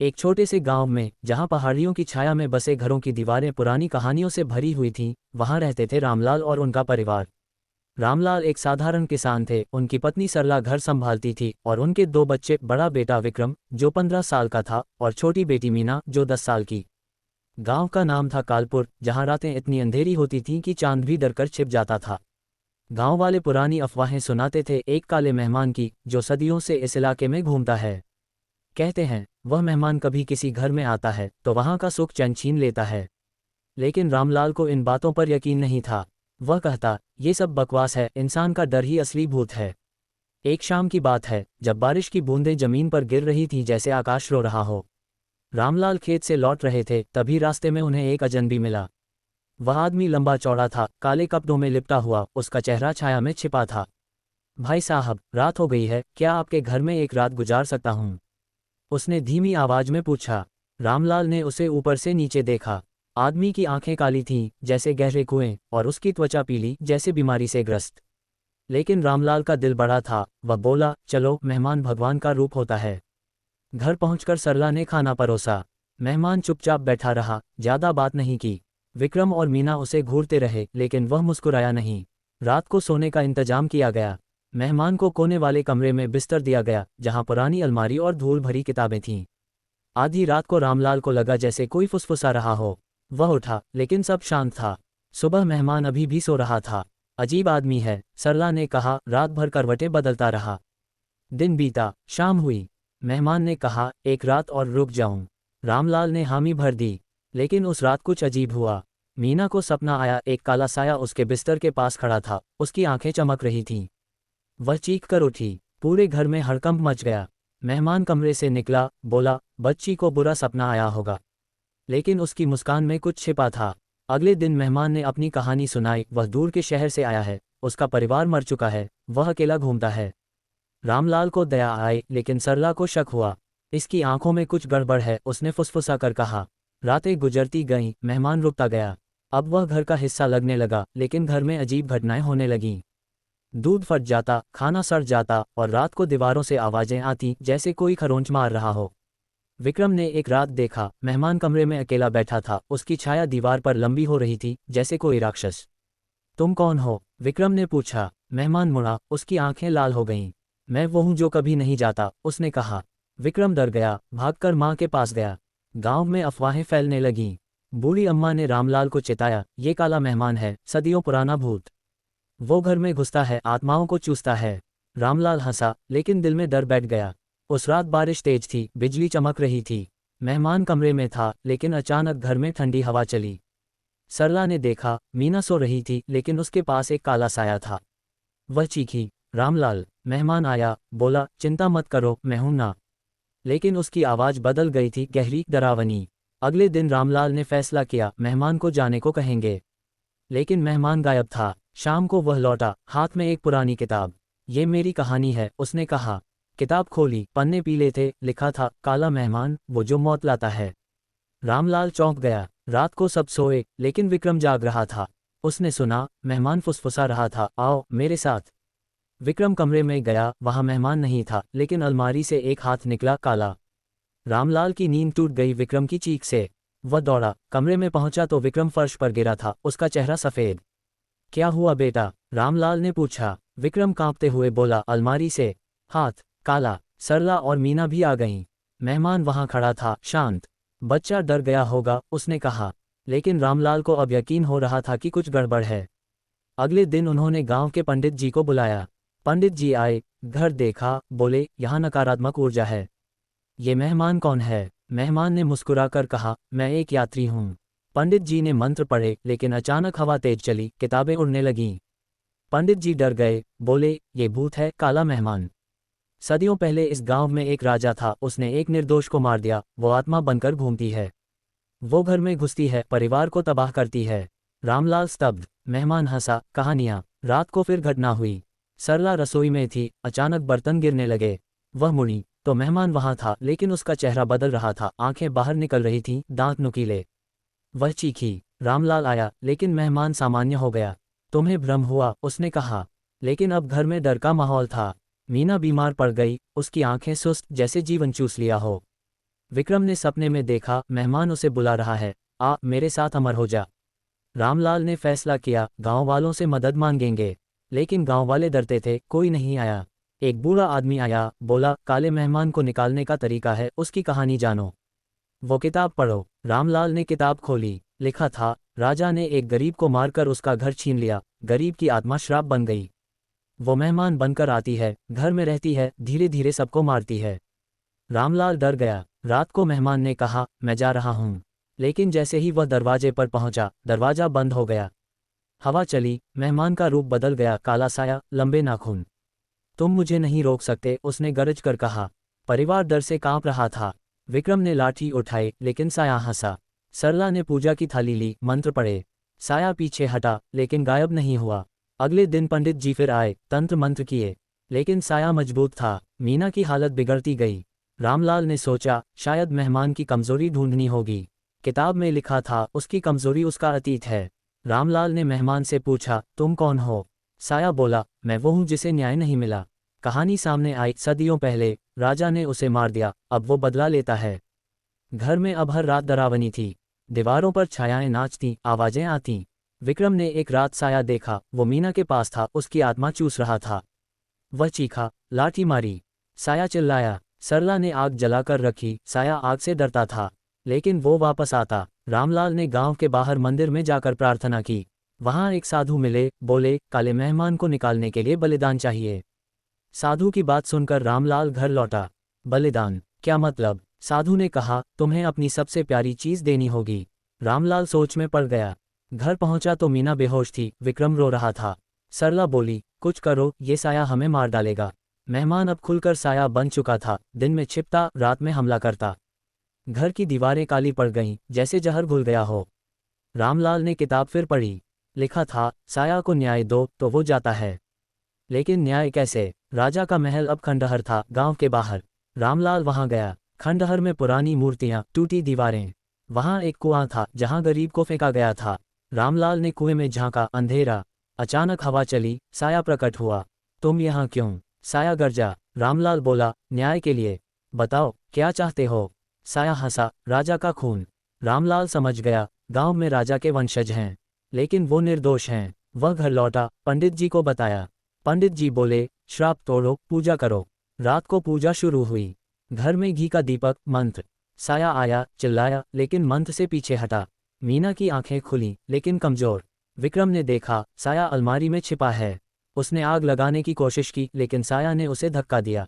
एक छोटे से गांव में, जहां पहाड़ियों की छाया में बसे घरों की दीवारें पुरानी कहानियों से भरी हुई थीं, वहां रहते थे रामलाल और उनका परिवार। रामलाल एक साधारण किसान थे, उनकी पत्नी सरला घर संभालती थी और उनके दो बच्चे, बड़ा बेटा विक्रम जो 15 साल का था और छोटी बेटी मीना जो 10 साल की। गांव का नाम था कालपुर, जहां रातें इतनी अंधेरी होती थीं कि चांद भी डरकर छिप जाता था। गांव वाले पुरानी अफवाहें सुनाते थे एक काले मेहमान की, जो सदियों से इस इलाके में घूमता है। कहते हैं वह मेहमान कभी किसी घर में आता है तो वहां का सुख चैन छीन लेता है। लेकिन रामलाल को इन बातों पर यकीन नहीं था। वह कहता, ये सब बकवास है, इंसान का डर ही असली भूत है। एक शाम की बात है, जब बारिश की बूंदें जमीन पर गिर रही थीं जैसे आकाश रो रहा हो। रामलाल खेत से लौट रहे थे, तभी रास्ते में उन्हें एक अजनबी मिला। वह आदमी लंबा चौड़ा था, काले कपड़ों में लिपटा हुआ, उसका चेहरा छाया में छिपा था। भाई साहब, रात हो गई है, क्या आपके घर में एक रात गुजार सकता हूँ? उसने धीमी आवाज में पूछा। रामलाल ने उसे ऊपर से नीचे देखा। आदमी की आंखें काली थीं जैसे गहरे कुएं, और उसकी त्वचा पीली जैसे बीमारी से ग्रस्त। लेकिन रामलाल का दिल बड़ा था। वह बोला, चलो, मेहमान भगवान का रूप होता है। घर पहुंचकर सरला ने खाना परोसा। मेहमान चुपचाप बैठा रहा, ज्यादा बात नहीं की। विक्रम और मीना उसे घूरते रहे, लेकिन वह मुस्कुराया नहीं। रात को सोने का इंतजाम किया गया। मेहमान को कोने वाले कमरे में बिस्तर दिया गया, जहां पुरानी अलमारी और धूल भरी किताबें थीं। आधी रात को रामलाल को लगा जैसे कोई फुसफुसा रहा हो। वह उठा, लेकिन सब शांत था। सुबह मेहमान अभी भी सो रहा था। अजीब आदमी है, सरला ने कहा। रात भर करवटें बदलता रहा। दिन बीता, शाम हुई। मेहमान ने कहा, एक रात और रुक जाऊं। रामलाल ने हामी भर दी। लेकिन उस रात कुछ अजीब हुआ। मीना को सपना आया, एक काला साया उसके बिस्तर के पास खड़ा था, उसकी आंखें चमक रही थीं। वह चीख कर उठी। पूरे घर में हड़कंप मच गया। मेहमान कमरे से निकला, बोला, बच्ची को बुरा सपना आया होगा। लेकिन उसकी मुस्कान में कुछ छिपा था। अगले दिन मेहमान ने अपनी कहानी सुनाई। वह दूर के शहर से आया है, उसका परिवार मर चुका है, वह अकेला घूमता है। रामलाल को दया आई, लेकिन सरला को शक हुआ। इसकी आंखों में कुछ गड़बड़ है, उसने फुसफुसा कर कहा। रातें गुजरती गईं, मेहमान रुकता गया। अब वह घर का हिस्सा लगने लगा, लेकिन घर में अजीब घटनाएं होने लगीं। दूध फट जाता, खाना सड़ जाता, और रात को दीवारों से आवाजें आती जैसे कोई खरोंच मार रहा हो। विक्रम ने एक रात देखा, मेहमान कमरे में अकेला बैठा था, उसकी छाया दीवार पर लंबी हो रही थी जैसे कोई राक्षस। तुम कौन हो? विक्रम ने पूछा। मेहमान मुड़ा, उसकी आंखें लाल हो गईं। मैं वो हूं जो कभी नहीं जाता, उसने कहा। विक्रम डर गया, भागकर मां के पास गया। गांव में अफवाहें फैलने लगीं। बूढ़ी अम्मा ने रामलाल को चिताया, ये काला मेहमान है, सदियों पुराना भूत। वो घर में घुसता है, आत्माओं को चूसता है। रामलाल हंसा, लेकिन दिल में डर बैठ गया। उस रात बारिश तेज थी, बिजली चमक रही थी। मेहमान कमरे में था, लेकिन अचानक घर में ठंडी हवा चली। सरला ने देखा, मीना सो रही थी, लेकिन उसके पास एक काला साया था। वह चीखी, रामलाल। मेहमान आया, बोला, चिंता मत करो, मैं हूं ना। लेकिन उसकी आवाज बदल गई थी, गहरी, डरावनी। अगले दिन रामलाल ने फैसला किया, मेहमान को जाने को कहेंगे। लेकिन मेहमान गायब था। शाम को वह लौटा, हाथ में एक पुरानी किताब। ये मेरी कहानी है, उसने कहा। किताब खोली, पन्ने पीले थे, लिखा था, काला मेहमान, वो जो मौत लाता है। रामलाल चौंक गया। रात को सब सोए, लेकिन विक्रम जाग रहा था। उसने सुना, मेहमान फुसफुसा रहा था, आओ मेरे साथ। विक्रम कमरे में गया, वहां मेहमान नहीं था, लेकिन अलमारी से एक हाथ निकला, काला। रामलाल की नींद टूट गई विक्रम की चीख से। वह दौड़ा, कमरे में पहुंचा तो विक्रम फर्श पर गिरा था, उसका चेहरा सफेद। क्या हुआ बेटा? रामलाल ने पूछा। विक्रम कांपते हुए बोला, अलमारी से हाथ काला। सरला और मीना भी आ गईं। मेहमान वहां खड़ा था, शांत। बच्चा डर गया होगा, उसने कहा। लेकिन रामलाल को अब यकीन हो रहा था कि कुछ गड़बड़ है। अगले दिन उन्होंने गांव के पंडित जी को बुलाया। पंडित जी आए, घर देखा, बोले, यहाँ नकारात्मक ऊर्जा है। ये मेहमान कौन है? मेहमान ने मुस्कुराकर कहा, मैं एक यात्री हूँ। पंडित जी ने मंत्र पढ़े, लेकिन अचानक हवा तेज चली, किताबें उड़ने लगीं। पंडित जी डर गए, बोले, ये भूत है, काला मेहमान। सदियों पहले इस गांव में एक राजा था, उसने एक निर्दोष को मार दिया, वो आत्मा बनकर घूमती है। वो घर में घुसती है, परिवार को तबाह करती है। रामलाल स्तब्ध। मेहमान हंसा, कहानियां। रात को फिर घटना हुई। सरला रसोई में थी, अचानक बर्तन गिरने लगे। वह मुड़ी तो मेहमान वहां था, लेकिन उसका चेहरा बदल रहा था, आंखें बाहर निकल रही थीं, दांत नुकीले। वह चीखी। रामलाल आया, लेकिन मेहमान सामान्य हो गया। तुम्हें भ्रम हुआ, उसने कहा। लेकिन अब घर में डर का माहौल था। मीना बीमार पड़ गई, उसकी आंखें सुस्त, जैसे जीवन चूस लिया हो। विक्रम ने सपने में देखा मेहमान उसे बुला रहा है, आ मेरे साथ अमर हो जा। रामलाल ने फैसला किया गांव वालों से मदद मांगेंगे, लेकिन गांव वाले डरते थे, कोई नहीं आया। एक बूढ़ा आदमी आया, बोला काले मेहमान को निकालने का तरीका है, उसकी कहानी जानो। वो किताब पढ़ो। रामलाल ने किताब खोली, लिखा था राजा ने एक गरीब को मारकर उसका घर छीन लिया, गरीब की आत्मा श्राप बन गई। वो मेहमान बनकर आती है, घर में रहती है, धीरे धीरे सबको मारती है। रामलाल डर गया। रात को मेहमान ने कहा मैं जा रहा हूँ, लेकिन जैसे ही वह दरवाजे पर पहुंचा, दरवाजा बंद हो गया। हवा चली, मेहमान का रूप बदल गया, काला साया, लंबे नाखून। तुम मुझे नहीं रोक सकते, उसने गरज कर कहा। परिवार डर से कांप रहा था। विक्रम ने लाठी उठाई, लेकिन साया हंसा। सरला ने पूजा की थाली ली, मंत्र पढ़े। साया पीछे हटा, लेकिन गायब नहीं हुआ। अगले दिन पंडित जी फिर आए, तंत्र मंत्र किए, लेकिन साया मजबूत था। मीना की हालत बिगड़ती गई। रामलाल ने सोचा शायद मेहमान की कमजोरी ढूंढनी होगी। किताब में लिखा था उसकी कमजोरी उसका अतीत है। रामलाल ने मेहमान से पूछा तुम कौन हो? साया बोला मैं वो हूँ जिसे न्याय नहीं मिला। कहानी सामने आई, सदियों पहले राजा ने उसे मार दिया, अब वो बदला लेता है। घर में अब हर रात डरावनी थी। दीवारों पर छायाएं नाचती, आवाजें आती। विक्रम ने एक रात साया देखा, वो मीना के पास था, उसकी आत्मा चूस रहा था। वह चीखा, लाठी मारी। साया चिल्लाया। सरला ने आग जलाकर रखी, साया आग से डरता था, लेकिन वो वापस आता। रामलाल ने गांव के बाहर मंदिर में जाकर प्रार्थना की। वहां एक साधु मिले, बोले काले मेहमान को निकालने के लिए बलिदान चाहिए। साधु की बात सुनकर रामलाल घर लौटा। बलिदान, क्या मतलब? साधु ने कहा तुम्हें अपनी सबसे प्यारी चीज देनी होगी। रामलाल सोच में पड़ गया। घर पहुंचा तो मीना बेहोश थी, विक्रम रो रहा था। सरला बोली कुछ करो, ये साया हमें मार डालेगा। मेहमान अब खुलकर साया बन चुका था, दिन में छिपता, रात में हमला करता। घर की दीवारें काली पड़ गईं, जैसे जहर घुल गया हो। रामलाल ने किताब फिर पढ़ी। लिखा था साया को न्याय दो तो वो जाता है, लेकिन न्याय कैसे? राजा का महल अब खंडहर था, गांव के बाहर। रामलाल वहां गया। खंडहर में पुरानी मूर्तियां, टूटी दीवारें। वहां एक कुआं था जहां गरीब को फेंका गया था। रामलाल ने कुएं में झांका, अंधेरा। अचानक हवा चली, साया प्रकट हुआ। तुम यहाँ क्यों? साया गरजा। रामलाल बोला न्याय के लिए। बताओ क्या चाहते हो? साया हंसा, राजा का खून। रामलाल समझ गया गांव में राजा के वंशज हैं, लेकिन वो निर्दोष हैं। वह घर लौटा, पंडित जी को बताया। पंडित जी बोले श्राप तोड़ो, पूजा करो। रात को पूजा शुरू हुई। घर में घी का दीपक, मंत्र। साया आया, चिल्लाया, लेकिन मंत्र से पीछे हटा। मीना की आंखें खुली, लेकिन कमजोर। विक्रम ने देखा साया अलमारी में छिपा है। उसने आग लगाने की कोशिश की, लेकिन साया ने उसे धक्का दिया।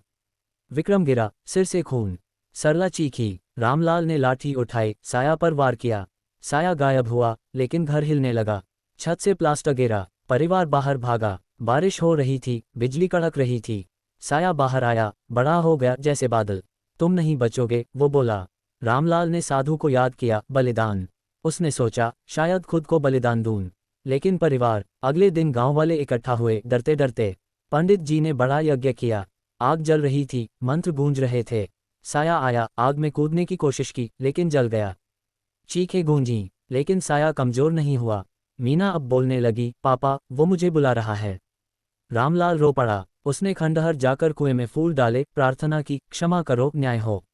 विक्रम गिरा, सिर से खून। सरला चीखी। रामलाल ने लाठी उठाई, साया पर वार किया। साया गायब हुआ, लेकिन घर हिलने लगा। छत से प्लास्टर गिरा। परिवार बाहर भागा। बारिश हो रही थी, बिजली कड़क रही थी। साया बाहर आया, बड़ा हो गया जैसे बादल। तुम नहीं बचोगे, वो बोला। रामलाल ने साधु को याद किया, बलिदान। उसने सोचा शायद खुद को बलिदान दूं। लेकिन परिवार। अगले दिन गांव वाले इकट्ठा हुए, डरते डरते। पंडित जी ने बड़ा यज्ञ किया। आग जल रही थी, मंत्र गूंज रहे थे। साया आया, आग में कूदने की कोशिश की, लेकिन जल गया। चीखें गूंजी, लेकिन साया कमजोर नहीं हुआ। मीना अब बोलने लगी, पापा वो मुझे बुला रहा है। रामलाल रो पड़ा। उसने खंडहर जाकर कुएं में फूल डाले, प्रार्थना की, क्षमा करो, न्याय हो।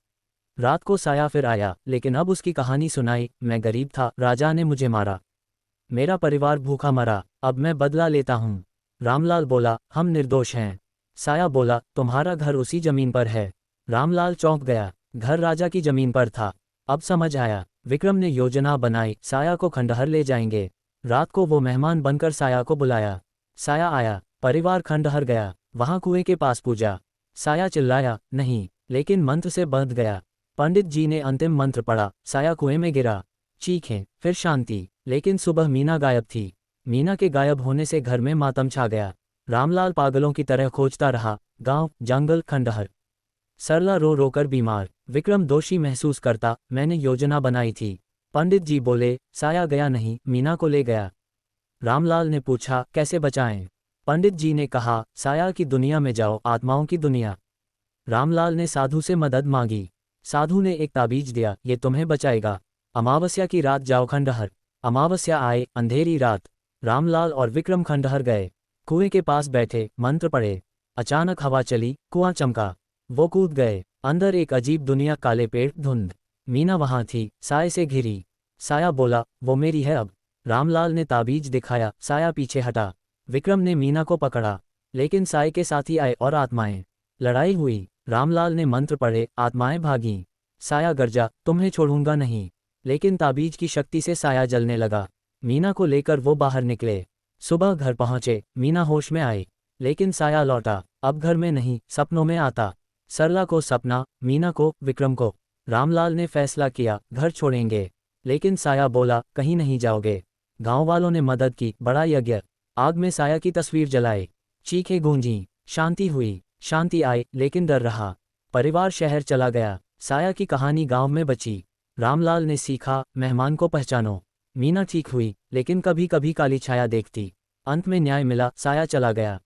रात को साया फिर आया, लेकिन अब उसकी कहानी सुनाई। मैं गरीब था, राजा ने मुझे मारा। मेरा परिवार भूखा मरा, अब मैं बदला लेता हूँ। रामलाल बोला हम निर्दोष हैं। साया बोला तुम्हारा घर उसी जमीन पर है। रामलाल चौंक गया। घर राजा की जमीन पर था। अब समझ आया। विक्रम ने योजना बनाई, साया को खंडहर ले जाएंगे। रात को वो मेहमान बनकर साया को बुलाया। साया आया। परिवार खंडहर गया। वहां कुएं के पास पूजा। साया चिल्लाया नहीं, लेकिन मंत्र से बंध गया। पंडित जी ने अंतिम मंत्र पढ़ा, साया कुएं में गिरा। चीखें, फिर शांति। लेकिन सुबह मीना गायब थी। मीना के गायब होने से घर में मातम छा गया। रामलाल पागलों की तरह खोजता रहा, गांव, जंगल, खंडहर। सरला रो रो कर बीमार। विक्रम दोषी महसूस करता, मैंने योजना बनाई थी। पंडित जी बोले साया गया नहीं, मीना को ले गया। रामलाल ने पूछा कैसे बचाएं? पंडित जी ने कहा साया की दुनिया में जाओ, आत्माओं की दुनिया। रामलाल ने साधु से मदद मांगी। साधु ने एक ताबीज दिया, ये तुम्हें बचाएगा। अमावस्या की रात जाओ खंडहर। अमावस्या आए, अंधेरी रात। रामलाल और विक्रम खंडहर गए। कुएं के पास बैठे, मंत्र पढ़े। अचानक हवा चली, कुआं चमका। वो कूद गए। अंदर एक अजीब दुनिया, काले पेड़, धुंध। मीना वहां थी, साय से घिरी। साया बोला, वो मेरी है अब। रामलाल ने ताबीज दिखाया, साया पीछे हटा। विक्रम ने मीना को पकड़ा, लेकिन साय के साथी आए और आत्माएं। लड़ाई हुई। रामलाल ने मंत्र पढ़े, आत्माएं भागीं। साया गरजा, तुम्हें छोड़ूंगा नहीं। लेकिन ताबीज की शक्ति से साया जलने लगा। मीना को लेकर वो बाहर निकले। सुबह घर पहुंचे, मीना होश में आई। लेकिन साया लौटा, अब घर में नहीं, सपनों में आता। सरला को सपना, मीना को, विक्रम को। रामलाल ने फैसला किया, घर छोड़ेंगे। लेकिन साया बोला, कहीं नहीं जाओगे। गांव वालों ने मदद की, बड़ा यज्ञ। आग में साया की तस्वीर जलाई। चीखें गूंजीं। शांति हुई। शांति आई, लेकिन डर रहा। परिवार शहर चला गया। साया की कहानी गांव में बची। रामलाल ने सीखा, मेहमान को पहचानो। मीना ठीक हुई, लेकिन कभी कभी काली छाया देखती। अंत में न्याय मिला, साया चला गया।